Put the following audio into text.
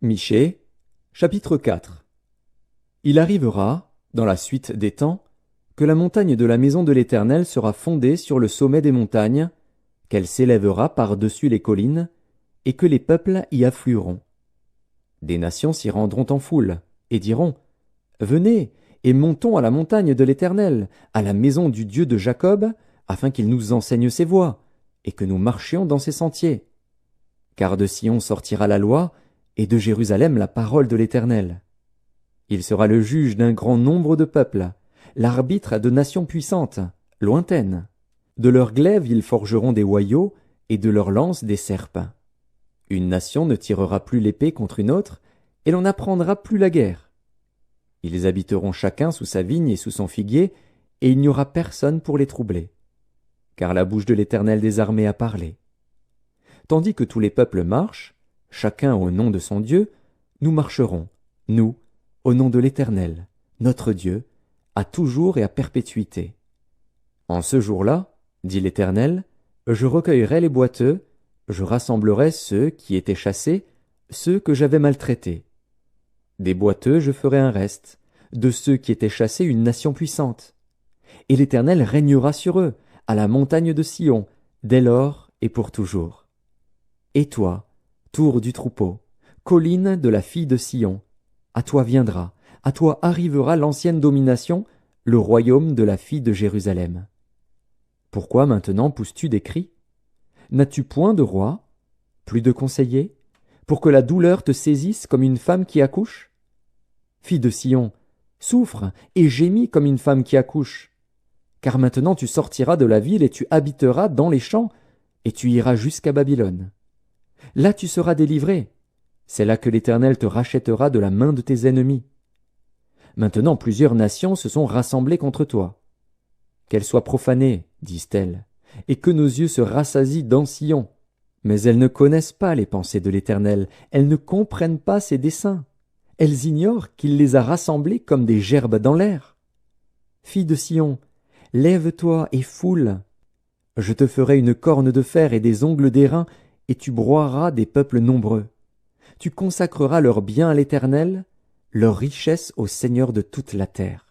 Michée, chapitre 4. Il arrivera, dans la suite des temps, que la montagne de la maison de l'Éternel sera fondée sur le sommet des montagnes, qu'elle s'élèvera par-dessus les collines, et que les peuples y afflueront. Des nations s'y rendront en foule, et diront, « Venez, et montons à la montagne de l'Éternel, à la maison du Dieu de Jacob, afin qu'il nous enseigne ses voies, et que nous marchions dans ses sentiers. Car de Sion sortira la loi, et de Jérusalem la parole de l'Éternel. Il sera le juge d'un grand nombre de peuples, l'arbitre de nations puissantes, lointaines. De leurs glaives ils forgeront des hoyaux, et de leurs lances des serpes. Une nation ne tirera plus l'épée contre une autre, et l'on n'apprendra plus la guerre. Ils habiteront chacun sous sa vigne et sous son figuier, et il n'y aura personne pour les troubler. Car la bouche de l'Éternel des armées a parlé. Tandis que tous les peuples marchent, chacun au nom de son Dieu, nous marcherons, nous, au nom de l'Éternel, notre Dieu, à toujours et à perpétuité. En ce jour-là, dit l'Éternel, je recueillerai les boiteux, je rassemblerai ceux qui étaient chassés, ceux que j'avais maltraités. Des boiteux je ferai un reste, de ceux qui étaient chassés une nation puissante. Et l'Éternel régnera sur eux, à la montagne de Sion, dès lors et pour toujours. Et toi, tour du troupeau, colline de la fille de Sion, à toi viendra, à toi arrivera l'ancienne domination, le royaume de la fille de Jérusalem. Pourquoi maintenant pousses-tu des cris? N'as-tu point de roi, plus de conseillers, pour que la douleur te saisisse comme une femme qui accouche? Fille de Sion, souffre et gémis comme une femme qui accouche. Car maintenant tu sortiras de la ville et tu habiteras dans les champs, et tu iras jusqu'à Babylone. Là tu seras délivré. C'est là que l'Éternel te rachètera de la main de tes ennemis. Maintenant plusieurs nations se sont rassemblées contre toi. Qu'elles soient profanées, disent-elles, et que nos yeux se rassasient dans Sion. Mais elles ne connaissent pas les pensées de l'Éternel, elles ne comprennent pas ses desseins. Elles ignorent qu'il les a rassemblées comme des gerbes dans l'air. Fille de Sion, lève-toi et foule. Je te ferai une corne de fer et des ongles d'airain, et tu broieras des peuples nombreux. Tu consacreras leurs biens à l'Éternel, leurs richesses au Seigneur de toute la terre.